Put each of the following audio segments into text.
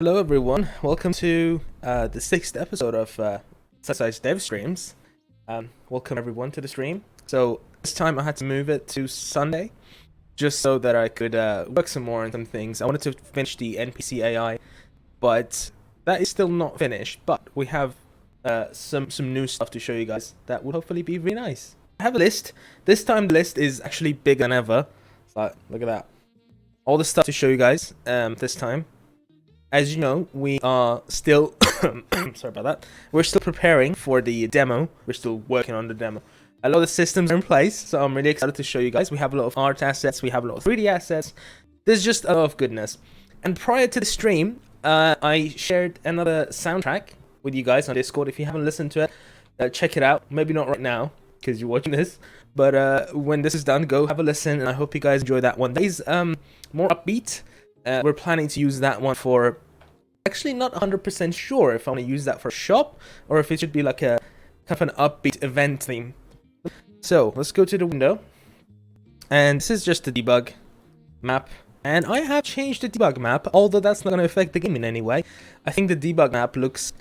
Hello everyone, welcome to the sixth episode of SunnySide's Devstreams. Welcome everyone to the stream. So this time I had to move it to Sunday, just so that I could work some more on some things. I wanted to finish the NPC AI, but that is still not finished. But we have some new stuff to show you guys that would hopefully be really nice. I have a list. This time the list is actually bigger than ever. So look at that. All the stuff to show you guys this time. As you know, we are still sorry about that. We're still preparing for the demo. We're still working on the demo. A lot of the systems are in place, so I'm really excited to show you guys. We have a lot of art assets, we have a lot of 3D assets. There's just a lot of goodness. And prior to the stream, I shared another soundtrack with you guys on Discord. If you haven't listened to it, check it out. Maybe not right now, because you're watching this. But when this is done, go have a listen, and I hope you guys enjoy that one. That is more upbeat. We're planning to use that one for, actually not 100% sure if I want to use that for shop or if it should be like a kind of an upbeat event theme. So let's go to the window, and this is just the debug map, and I have changed the debug map, although that's not going to affect the game in any way. I think the debug map looks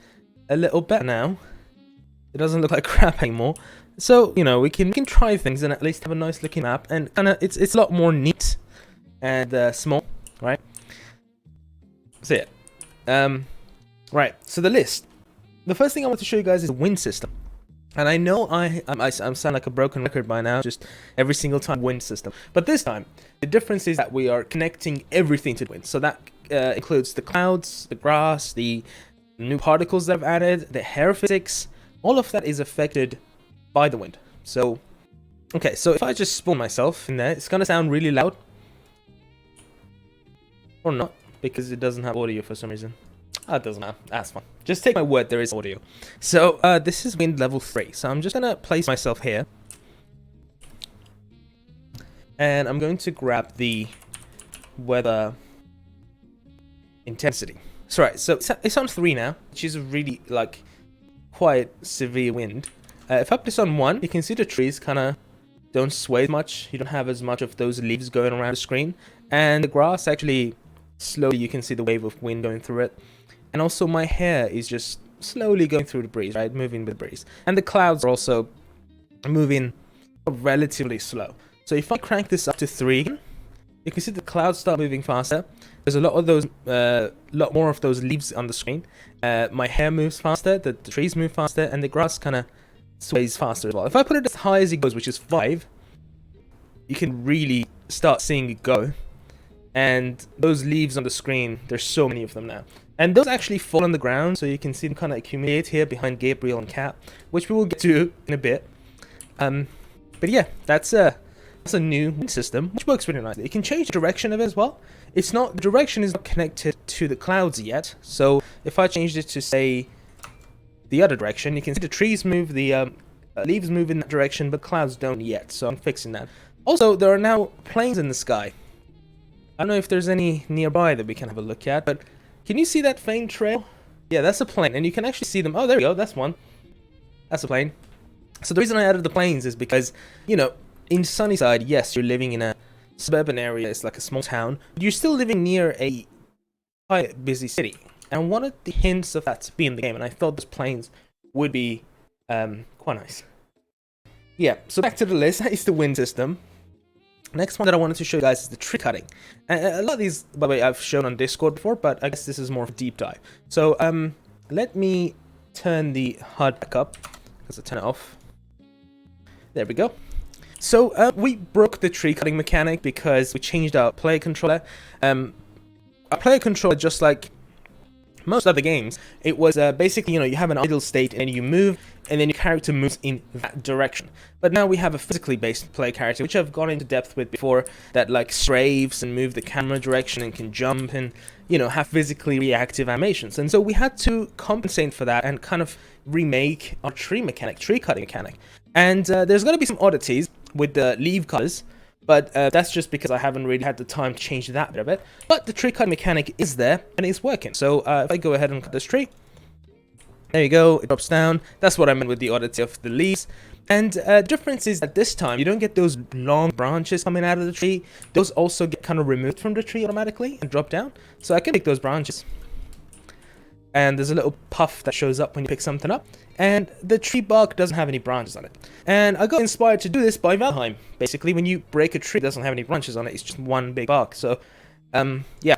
a little better now. It doesn't look like crap anymore. So, you know, we can try things and at least have a nice looking map, and kind of it's a lot more neat and small, right? So yeah, right, so the list. The first thing I want to show you guys is the wind system. And I know I sound like a broken record by now, just every single time wind system. But this time, the difference is that we are connecting everything to the wind. So that includes the clouds, the grass, the new particles that I've added, the hair physics. All of that is affected by the wind. So, okay, so if I just spawn myself in there, it's gonna sound really loud. Or not, because it doesn't have audio for some reason. It doesn't matter, that's fine. Just take my word, there is audio. So, this is wind level 3. So I'm just gonna place myself here. And I'm going to grab the weather intensity. So right, so it's on 3 now, which is a really, like, quite severe wind. If I put this on 1, you can see the trees kind of don't sway much. You don't have as much of those leaves going around the screen. And the grass actually, slowly you can see the wave of wind going through it. And also my hair is just slowly going through the breeze, right? Moving with the breeze. And the clouds are also moving relatively slow. So if I crank this up to 3, you can see the clouds start moving faster. There's a lot of those, lot more of those leaves on the screen. My hair moves faster, the trees move faster, and the grass kind of sways faster as well. If I put it as high as it goes, which is 5, you can really start seeing it go. And those leaves on the screen, there's so many of them now. And those actually fall on the ground, so you can see them kind of accumulate here behind Gabriel and Cat, which we will get to in a bit. But yeah, that's a new wind system, which works really nicely. You can change the direction of it as well. The direction is not connected to the clouds yet. So if I changed it to, say, the other direction, you can see the trees move, the leaves move in that direction, but clouds don't yet. So I'm fixing that. Also, there are now planes in the sky. I don't know if there's any nearby that we can have a look at, but can you see that faint trail? Yeah, that's a plane, and you can actually see them. Oh, there we go, that's one. That's a plane. So the reason I added the planes is because, you know, in SunnySide, yes, you're living in a suburban area, it's like a small town, but you're still living near a quite busy city. And I wanted the hints of that to be in the game, and I thought those planes would be quite nice. Yeah, so back to the list, that is the wind system. Next one that I wanted to show you guys is the tree cutting. And a lot of these, by the way, I've shown on Discord before, but I guess this is more of a deep dive. So, let me turn the HUD back up, because I turn it off. There we go. So, we broke the tree cutting mechanic because we changed our player controller. Our player controller, just like most other games, it was basically, you know, you have an idle state and you move, and then your character moves in that direction. But now we have a physically based player character, which I've gone into depth with before, that like straves and move the camera direction and can jump and, you know, have physically reactive animations. And so we had to compensate for that and kind of remake our tree cutting mechanic. And there's going to be some oddities with the leaf colors, but that's just because I haven't really had the time to change that bit of it. But the tree cutting mechanic is there, and it's working. So if I go ahead and cut this tree, there you go, it drops down. That's what I meant with the oddity of the leaves. And the difference is that this time, you don't get those long branches coming out of the tree. Those also get kind of removed from the tree automatically and drop down. So I can take those branches and there's a little puff that shows up when you pick something up, and the tree bark doesn't have any branches on it. And I got inspired to do this by Valheim. Basically, when you break a tree, it doesn't have any branches on it, it's just one big bark. So, yeah.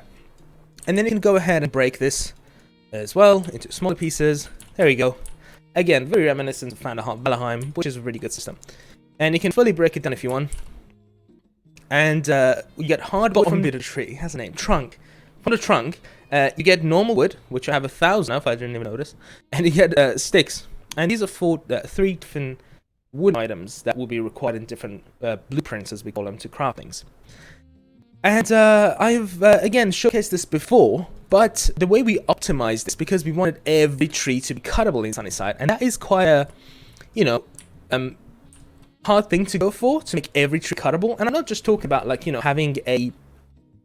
And then you can go ahead and break this as well into smaller pieces. There you go. Again, very reminiscent of Valheim, which is a really good system. And you can fully break it down if you want. And you get hardwood from the tree. It has a name, trunk. From the trunk, you get normal wood, which I have 1,000 of, I didn't even notice. And you get sticks. And these are three different wood items that will be required in different blueprints, as we call them, to craft things. And I've, again, showcased this before, but the way we optimized this, because we wanted every tree to be cuttable in SunnySide, and that is quite a, you know, hard thing to go for, to make every tree cuttable. And I'm not just talking about, like, you know, having a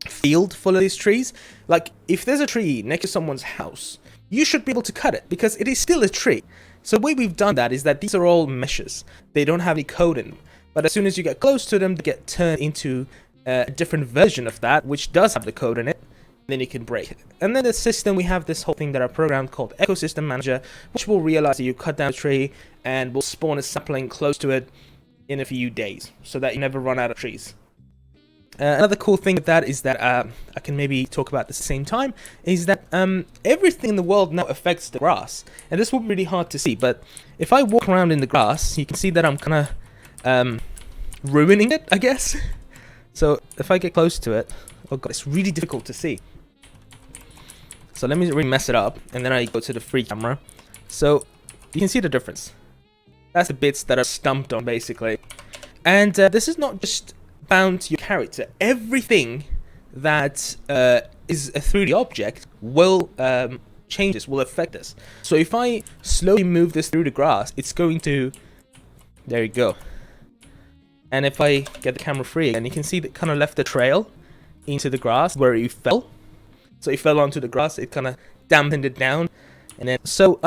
field full of these trees. Like, if there's a tree next to someone's house, you should be able to cut it, because it is still a tree. So the way we've done that is that these are all meshes. They don't have any code in them. But as soon as you get close to them, they get turned into a different version of that, which does have the code in it. Then you can break it. And then the system, we have this whole thing that I programmed called Ecosystem Manager, which will realize that you cut down a tree and will spawn a sapling close to it in a few days, so that you never run out of trees. Another cool thing with that is that I can maybe talk about this at the same time, is that everything in the world now affects the grass. And this will be really hard to see, but if I walk around in the grass, you can see that I'm kind of ruining it, I guess. So if I get close to it, oh god, it's really difficult to see. So let me really mess it up, and then I go to the free camera. So you can see the difference. That's the bits that are stumped on, basically. And this is not just bound to your character. Everything that is a 3D object will change this, will affect this. So if I slowly move this through the grass, it's going to... There you go. And if I get the camera free again, you can see that kind of left a trail into the grass where you fell. So you fell onto the grass, it kind of dampened it down. And then, so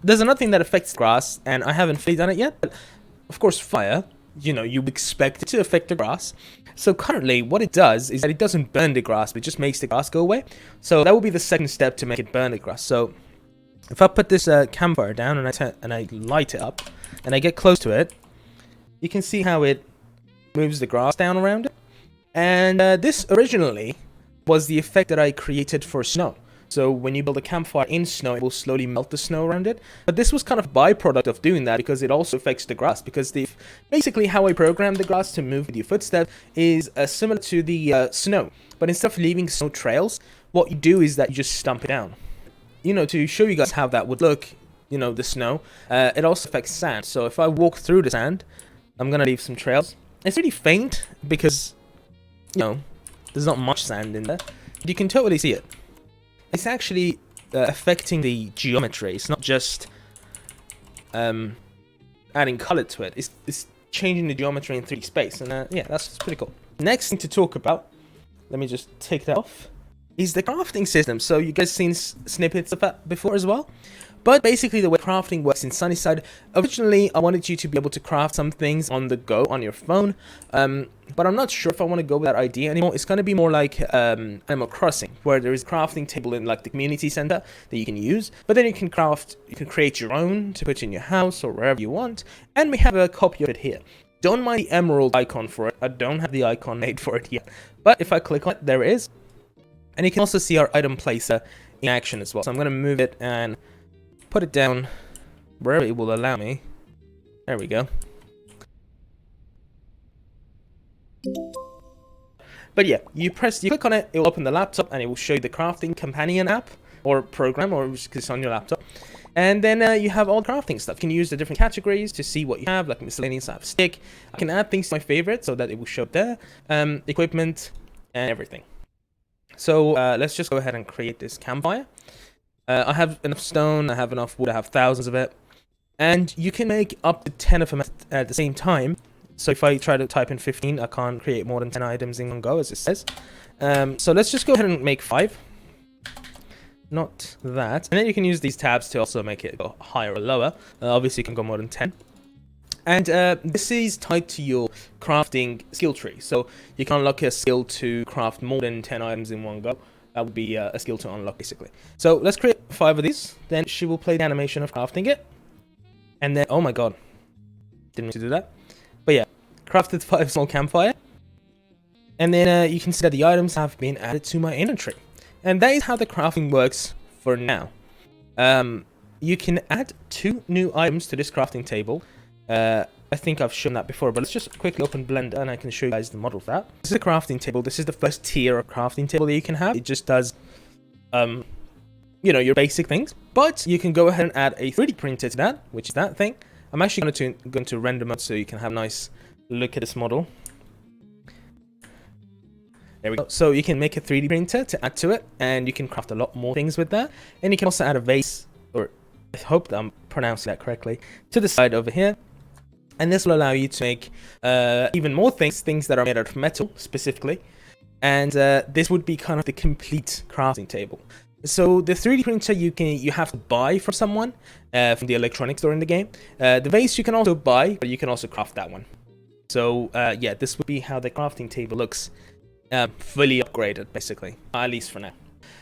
there's another thing that affects grass, and I haven't fully done it yet. But of course, fire, you know, you expect it to affect the grass. So currently, what it does is that it doesn't burn the grass, but it just makes the grass go away. So that will be the second step to make it burn the grass. So if I put this campfire down and I light it up, and I get close to it, you can see how it moves the grass down around it. And this originally was the effect that I created for snow. So when you build a campfire in snow, it will slowly melt the snow around it. But this was kind of a byproduct of doing that, because it also affects the grass. Because basically how I programmed the grass to move with your footstep is similar to the snow. But instead of leaving snow trails, what you do is that you just stump it down. You know, to show you guys how that would look, you know, the snow, it also affects sand. So if I walk through the sand, I'm going to leave some trails. It's really faint because, you know, there's not much sand in there. But you can totally see it. It's actually affecting the geometry. It's not just adding color to it. It's changing the geometry in 3D space. And yeah, that's pretty cool. Next thing to talk about, let me just take that off, is the crafting system. So you guys seen snippets of that before as well? But basically the way crafting works in SunnySide, originally I wanted you to be able to craft some things on the go on your phone, but I'm not sure if I want to go with that idea anymore. It's going to be more like Animal Crossing, where there is a crafting table in like the community center that you can use, but then you can create your own to put in your house or wherever you want, and we have a copy of it here. Don't mind the emerald icon for it. I don't have the icon made for it yet, but if I click on it, there it is. And you can also see our item placer in action as well. So I'm going to move it and put it down wherever it will allow me. There we go. But yeah, you click on it, it will open the laptop and it will show you the crafting companion app or program, or because it's on your laptop. And then you have all the crafting stuff. You can use the different categories to see what you have, like miscellaneous. I have stick. I can add things to my favorite so that it will show up there. Equipment and everything. So let's just go ahead and create this campfire. I have enough stone, I have enough wood, I have thousands of it. And you can make up to 10 of them at the same time. So if I try to type in 15, I can't create more than 10 items in one go, as it says. So let's just go ahead and make 5. Not that. And then you can use these tabs to also make it go higher or lower. Obviously, you can go more than 10. And this is tied to your crafting skill tree. So you can unlock a skill to craft more than 10 items in one go. That would be a skill to unlock, basically. So let's create 5 of these. Then she will play the animation of crafting it. And then, oh my god, didn't mean to do that. But yeah, crafted 5 small campfire. And then you can see that the items have been added to my inventory. And that is how the crafting works for now. You can add 2 new items to this crafting table. I think I've shown that before, but let's just quickly open Blender and I can show you guys the model of that. This is a crafting table. This is the first tier of crafting table that you can have. It just does, you know, your basic things. But you can go ahead and add a 3D printer to that, which is that thing. I'm actually going to render mode so you can have a nice look at this model. There we go. So you can make a 3D printer to add to it, and you can craft a lot more things with that. And you can also add a vase, or I hope that I'm pronouncing that correctly, to the side over here. And this will allow you to make even more things that are made out of metal, specifically. And this would be kind of the complete crafting table. So the 3D printer you have to buy from someone, from the electronics store in the game. The vase you can also buy, but you can also craft that one. So yeah, this would be how the crafting table looks, fully upgraded, basically, at least for now.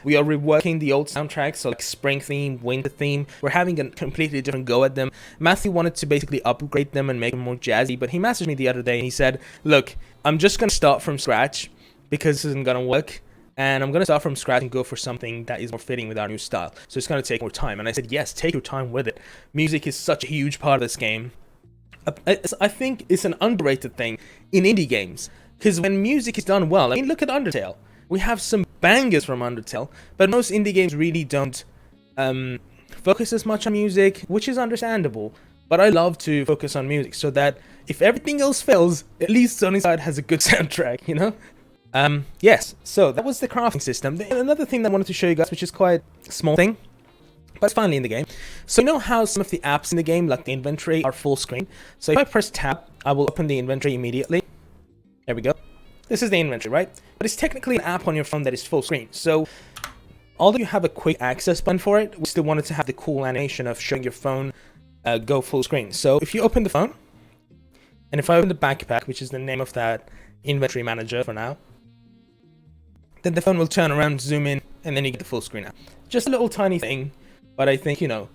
We are reworking the old soundtracks, so like spring theme, winter theme. We're having a completely different go at them. Matthew wanted to basically upgrade them and make them more jazzy, but he messaged me the other day and he said, look, I'm just going to start from scratch because this isn't going to work. And I'm going to start from scratch and go for something that is more fitting with our new style. So it's going to take more time. And I said, yes, take your time with it. Music is such a huge part of this game. I think it's an underrated thing in indie games. Because when music is done well, I mean, look at Undertale. We have some bangers from Undertale, but most indie games really don't focus as much on music, which is understandable. But I love to focus on music so that if everything else fails, at least SunnySide has a good soundtrack, you know? Yes, so that was the crafting system. Another thing that I wanted to show you guys, which is quite a small thing, but it's finally in the game. So you know how some of the apps in the game, like the inventory, are full screen? So if I press tab, I will open the inventory immediately. There we go. This is the inventory, right? But it's technically an app on your phone that is full screen. So although you have a quick access button for it, we still wanted to have the cool animation of showing your phone go full screen. So if you open the phone, and if I open the backpack, which is the name of that inventory manager for now, then the phone will turn around, zoom in, and then you get the full screen app. Just a little tiny thing, but I think you know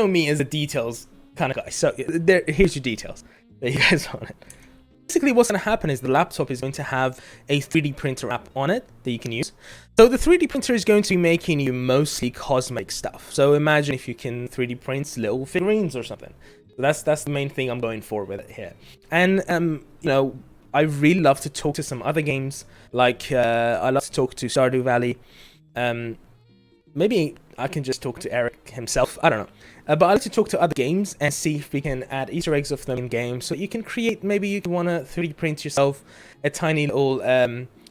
me as a details kind of guy. So here's your details that you guys want it. Basically, what's going to happen is the laptop is going to have a 3D printer app on it that you can use. So the 3D printer is going to be making you mostly cosmetic stuff. So imagine if you can 3D print little figurines or something. So that's the main thing I'm going for with it here. And you know, I really love to talk to some other games. Like I love to talk to Stardew Valley. Maybe I can just talk to Eric himself. I don't know. But I like to talk to other games and see if we can add Easter eggs of them in games. So you can create, maybe you want to 3D print yourself a tiny little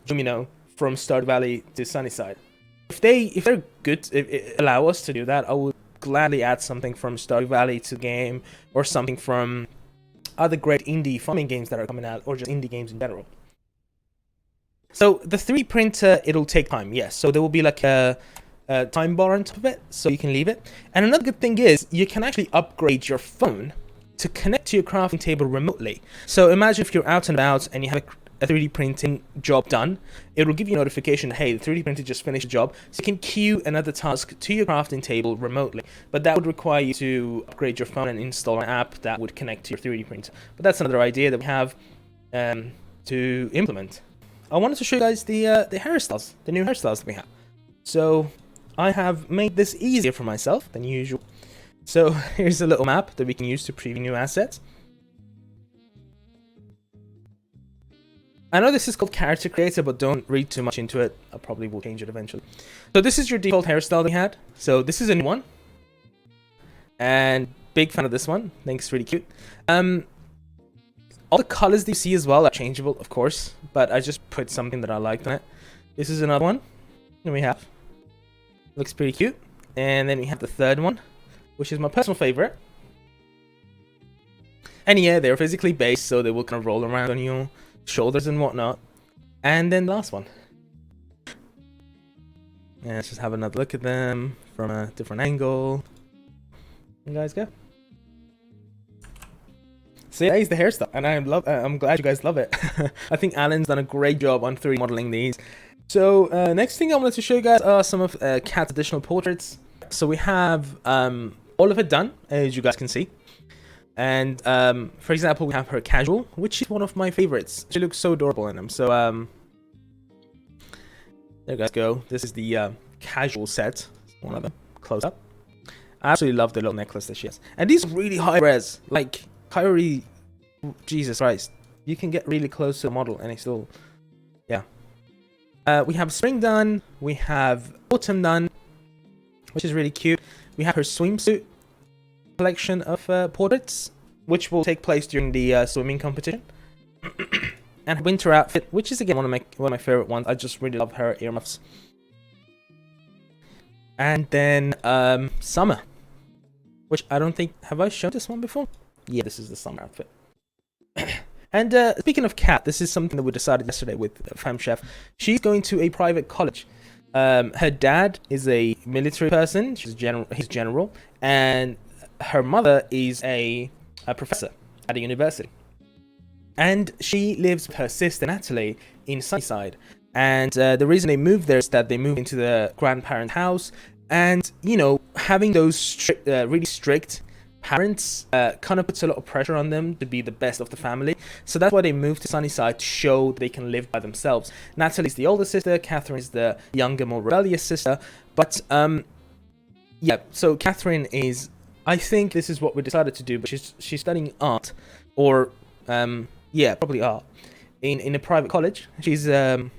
domino from Stardew Valley to SunnySide. If they're good, if allow us to do that, I would gladly add something from Stardew Valley to the game, or something from other great indie farming games that are coming out, or just indie games in general. So the 3D printer, it'll take time, yes. So there will be like a time bar on top of it, so you can leave it. And another good thing is you can actually upgrade your phone to connect to your crafting table remotely. So imagine if you're out and about and you have a 3D printing job done, it will give you a notification, hey, the 3D printer just finished the job, so you can queue another task to your crafting table remotely. But that would require you to upgrade your phone and install an app that would connect to your 3D printer. But that's another idea that we have to implement. I wanted to show you guys the hairstyles, the new hairstyles that we have. So I have made this easier for myself than usual. So here's a little map that we can use to preview new assets. I know this is called Character Creator, but don't read too much into it. I probably will change it eventually. So this is your default hairstyle we had. So this is a new one. And big fan of this one. I think it's really cute. All the colors that you see as well are changeable, of course. But I just put something that I liked on it. This is another one that we have. Looks pretty cute. And then we have the third one, which is my personal favorite. And yeah, they're physically based, so they will kind of roll around on your shoulders and whatnot. And then the last one. Yeah, let's just have another look at them from a different angle. You guys go. So yeah, that is the hairstyle, and I'm glad you guys love it. I think Alan's done a great job on 3D modeling these. So next thing I wanted to show you guys are some of Kat's additional portraits. So we have all of it done, as you guys can see. And for example, we have her casual, which is one of my favorites. She looks so adorable in them. So there you guys go. This is the casual set. One of them close up. I absolutely love the little necklace that she has. And these are really high res. Like Kyrie, Jesus Christ, you can get really close to the model and it's still, yeah. We have spring done. We have autumn done, which is really cute. We have her swimsuit collection of portraits, which will take place during the swimming competition. And her winter outfit, which is again one of my favorite ones. I just really love her earmuffs. And then summer, which I don't think, have I shown this one before? Yeah, this is the summer outfit. And speaking of Kat, this is something that we decided yesterday with Fam Chef. She's going to a private college. Her dad is a military person. He's general, and her mother is a professor at a university. And she lives with her sister Natalie in SunnySide. And the reason they moved there is that they moved into the grandparents' house. And, you know, having those really strict parents kind of puts a lot of pressure on them to be the best of the family. So that's why they moved to SunnySide, to show they can live by themselves. Natalie's the older sister, Catherine is the younger, more rebellious sister. But yeah, so Catherine is, I think this is what we decided to do, but she's studying art, or yeah, probably art, in a private college. She's a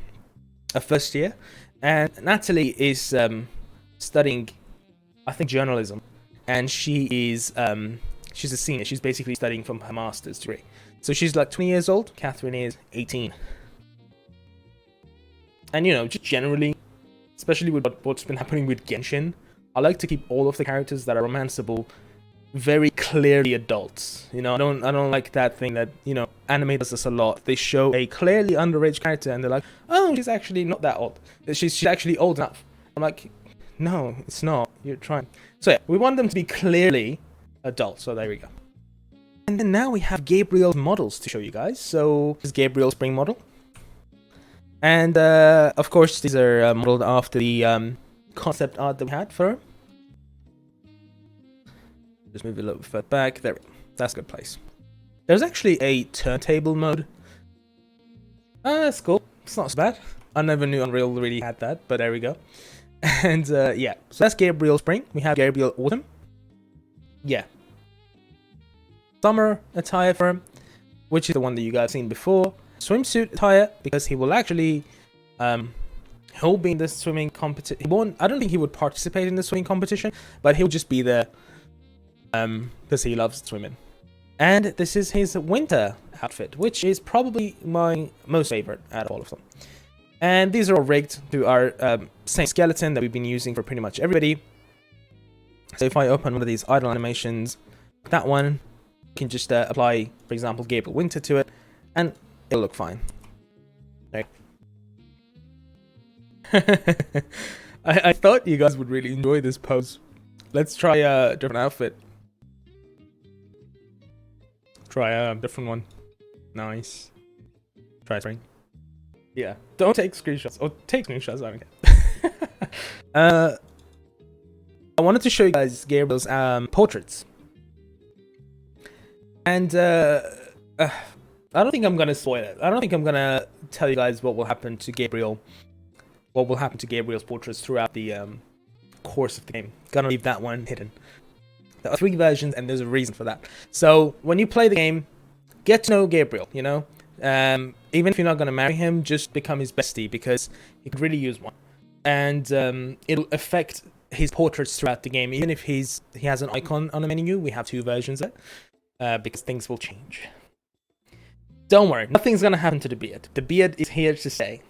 first year, and Natalie is studying, I think, journalism. And she is, she's a senior. She's basically studying from her master's degree. So she's like 20 years old. Catherine is 18. And, you know, just generally, especially with what's been happening with Genshin, I like to keep all of the characters that are romanceable very clearly adults. You know, I don't like that thing that, you know, anime does this a lot. They show a clearly underage character and they're like, oh, she's actually not that old. She's actually old enough. I'm like, no, it's not. You're trying. So yeah, we want them to be clearly adults. So there we go. And then now we have Gabriel's models to show you guys. So this is Gabriel's spring model. And of course, these are modeled after the concept art that we had for her. Just move it a little further back. There we go. That's a good place. There's actually a turntable mode. That's cool. It's not so bad. I never knew Unreal really had that, but there we go. And yeah, so that's Gabriel Spring. We have Gabriel Autumn. Yeah. Summer attire for him, which is the one that you guys seen before. Swimsuit attire, because he will actually he'll be in the swimming competition. I don't think he would participate in the swimming competition, but he'll just be there because he loves swimming. And this is his winter outfit, which is probably my most favorite out of all of them. And these are all rigged to our same skeleton that we've been using for pretty much everybody. So if I open one of these idle animations, that one, you can just apply, for example, Gabriel Winter to it, and it'll look fine. There. I thought you guys would really enjoy this pose. Let's try a different outfit. Try a different one. Nice. Try spring. Yeah. Don't take screenshots. Or take screenshots, I don't care. I wanted to show you guys Gabriel's portraits. And I don't think I'm gonna spoil it. I don't think I'm gonna tell you guys what will happen to Gabriel. What will happen to Gabriel's portraits throughout the course of the game. Gonna leave that one hidden. There are 3 versions, and there's a reason for that. So when you play the game, get to know Gabriel. You know, even if you're not gonna marry him, just become his bestie, because he could really use one. And it'll affect his portraits throughout the game. Even if he has an icon on the menu, we have 2 versions of it, because things will change. Don't worry, nothing's gonna happen to the beard. The beard is here to stay.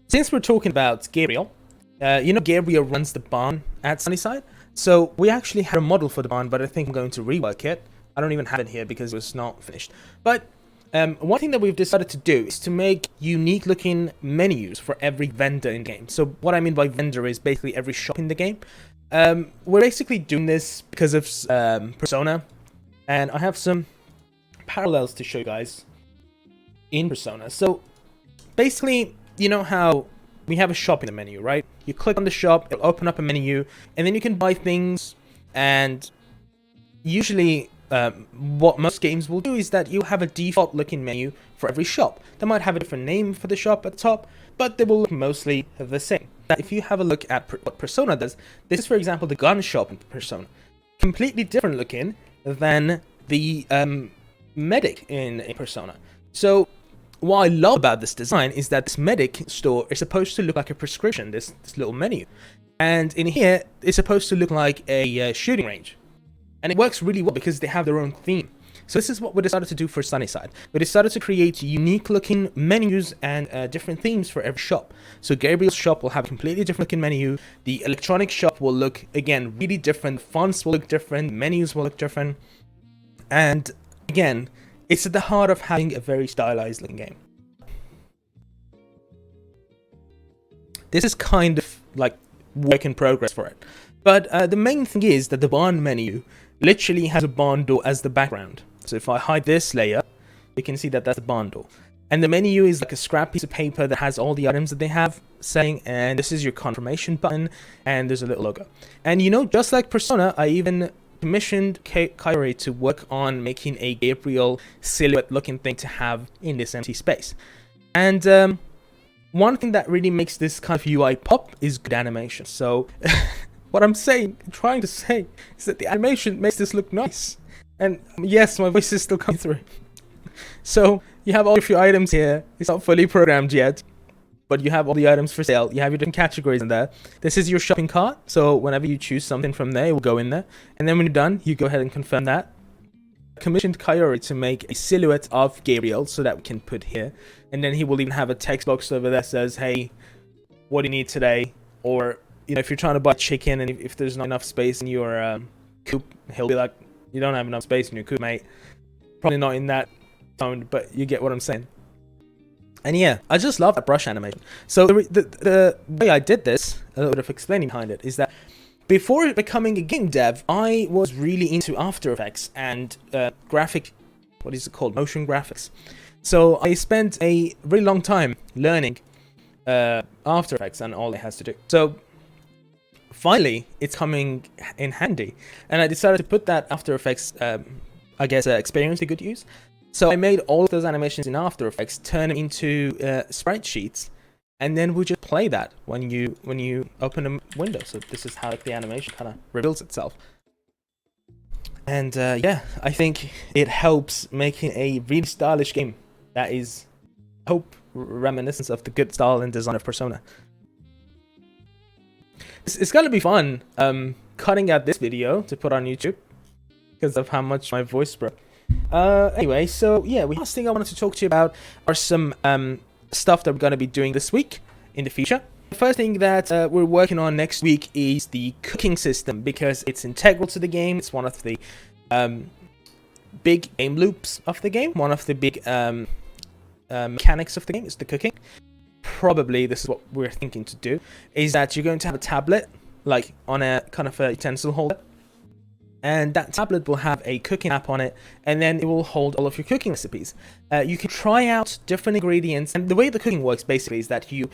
Since we're talking about Gabriel, you know Gabriel runs the barn at SunnySide. So we actually had a model for the barn, but I think I'm going to rework it. I don't even have it here because it was not finished. But one thing that we've decided to do is to make unique looking menus for every vendor in the game. So what I mean by vendor is basically every shop in the game. We're basically doing this because of Persona. And I have some parallels to show you guys in Persona. So basically, you know how we have a shop in the menu, right? You click on the shop, it'll open up a menu, and then you can buy things. And usually, what most games will do is that you have a default looking menu for every shop. They might have a different name for the shop at the top, but they will look mostly the same. Now, if you have a look at what Persona does, this is, for example, the gun shop in Persona. Completely different looking than the medic in Persona. So what I love about this design is that this medic store is supposed to look like a prescription, this little menu. And in here, it's supposed to look like a shooting range. And it works really well because they have their own theme. So this is what we decided to do for SunnySide. We decided to create unique looking menus and different themes for every shop. So Gabriel's shop will have a completely different looking menu. The electronic shop will look, again, really different. Fonts will look different. Menus will look different. And again, it's at the heart of having a very stylized looking game. This is kind of like work in progress for it. But the main thing is that the barn menu literally has a barn door as the background. So if I hide this layer, you can see that that's the barn door. And the menu is like a scrap piece of paper that has all the items that they have saying, and this is your confirmation button, and there's a little logo. And you know, just like Persona, I even commissioned Kairi to work on making a Gabriel silhouette looking thing to have in this empty space. And one thing that really makes this kind of UI pop is good animation. So what I'm trying to say is that the animation makes this look nice. And yes, my voice is still coming through. So you have all of your items here. It's not fully programmed yet, but you have all the items for sale. You have your different categories in there. This is your shopping cart. So whenever you choose something from there, it will go in there. And then when you're done, you go ahead and confirm that. I commissioned Kaori to make a silhouette of Gabriel so that we can put here. And then he will even have a text box over there that says, hey, what do you need today? Or, you know, if you're trying to buy chicken and if there's not enough space in your coop, he'll be like, you don't have enough space in your coop, mate. Probably not in that tone, but you get what I'm saying. And yeah, I just love that brush animation. So the way I did this, a little bit of explaining behind it, is that before becoming a game dev, I was really into After Effects and motion graphics. So I spent a really long time learning After Effects and all it has to do. So finally, it's coming in handy, and I decided to put that After Effects, experience to good use. So I made all of those animations in After Effects, turn them into sprite sheets, and then we just play that when you open a window. So this is how the animation kind of reveals itself. And yeah, I think it helps making a really stylish game that is, I hope, reminiscent of the good style and design of Persona. It's gonna be fun cutting out this video to put on YouTube because of how much my voice broke. Anyway, so yeah, the last thing I wanted to talk to you about are some stuff that we're gonna be doing this week in the future. The first thing that we're working on next week is the cooking system, because it's integral to the game. It's one of the big game loops of the game. One of the big mechanics of the game is the cooking. Probably this is what we're thinking to do, is that you're going to have a tablet like on a kind of a utensil holder, and that tablet will have a cooking app on it, and then it will hold all of your cooking recipes. You can try out different ingredients, and the way the cooking works basically is that you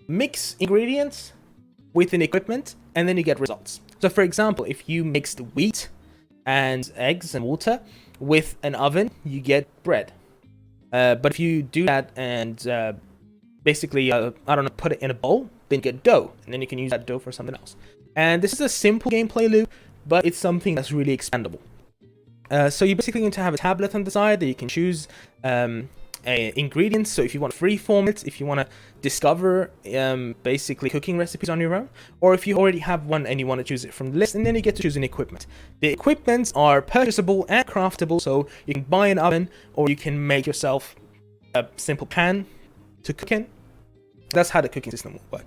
mix ingredients with an equipment and then you get results. So for example, if you mixed wheat and eggs and water with an oven, you get bread. But if you do that and basically, put it in a bowl, then you get dough, and then you can use that dough for something else. And this is a simple gameplay loop, but it's something that's really expandable. So you're basically going to have a tablet on the side that you can choose ingredients. So if you want to freeform it, if you want to discover basically cooking recipes on your own, or if you already have one and you want to choose it from the list, and then you get to choose an equipment. The equipments are purchasable and craftable, so you can buy an oven, or you can make yourself a simple pan to cook in. That's how the cooking system will work.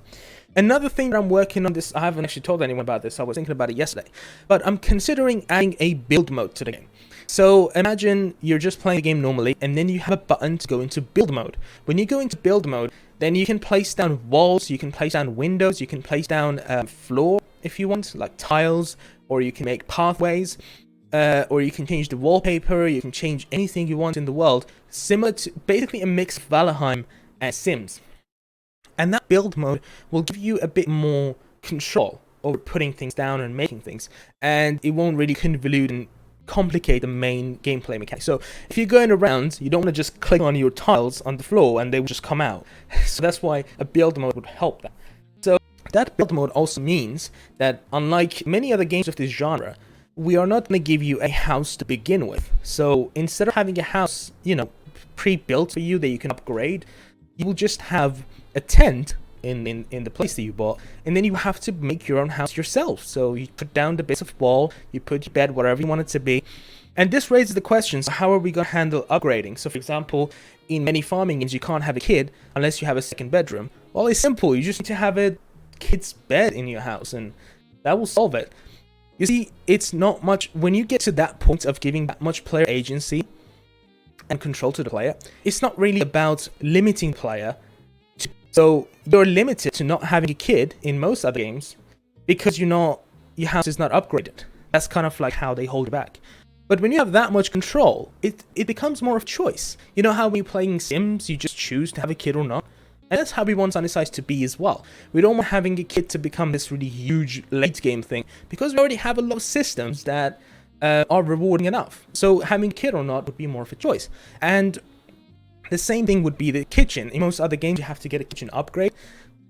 Another thing that I'm working on this, I haven't actually told anyone about this, I was thinking about it yesterday, but I'm considering adding a build mode to the game. So imagine you're just playing the game normally, and then you have a button to go into build mode. When you go into build mode, then you can place down walls, you can place down windows, you can place down floor if you want, like tiles, or you can make pathways, or you can change the wallpaper, you can change anything you want in the world, similar to basically a mix of Valheim and Sims. And that build mode will give you a bit more control over putting things down and making things, and it won't really convolute and complicate the main gameplay mechanics. So if you're going around, you don't want to just click on your tiles on the floor and they will just come out. So that's why a build mode would help that. So that build mode also means that, unlike many other games of this genre, we are not going to give you a house to begin with. So instead of having a house, you know, pre-built for you that you can upgrade, you will just have a tent in the place that you bought, and then you have to make your own house yourself. So you put down the base of wall, you put your bed wherever you want it to be, and this raises the question: so how are we going to handle upgrading? So for example, in many farming games, you can't have a kid unless you have a second bedroom. Well, it's simple. You just need to have a kid's bed in your house, and that will solve it. You see, it's not much. When you get to that point of giving that much player agency and control to the player, it's not really about limiting player. So you're limited to not having a kid in most other games because your house is not upgraded. That's kind of like how they hold you back. But when you have that much control, it becomes more of a choice. You know how when you're playing Sims, you just choose to have a kid or not? And that's how we want SunnySide to be as well. We don't want having a kid to become this really huge late game thing, because we already have a lot of systems that are rewarding enough. So having a kid or not would be more of a choice. And the same thing would be the kitchen. In most other games, you have to get a kitchen upgrade.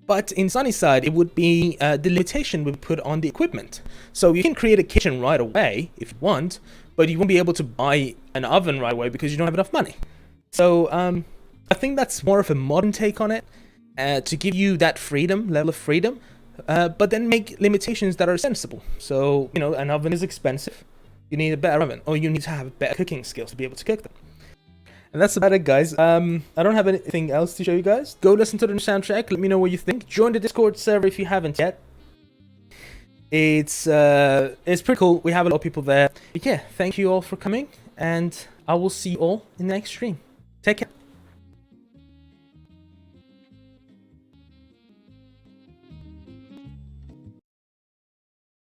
But in SunnySide, it would be the limitation would be put on the equipment. So you can create a kitchen right away if you want, but you won't be able to buy an oven right away because you don't have enough money. So I think that's more of a modern take on it, to give you that level of freedom, but then make limitations that are sensible. So, you know, an oven is expensive. You need a better oven, or you need to have better cooking skills to be able to cook them. And that's about it, guys. I don't have anything else to show you guys. Go listen to the soundtrack. Let me know what you think. Join the Discord server if you haven't yet. It's pretty cool. We have a lot of people there. But yeah, thank you all for coming, and I will see you all in the next stream. Take care.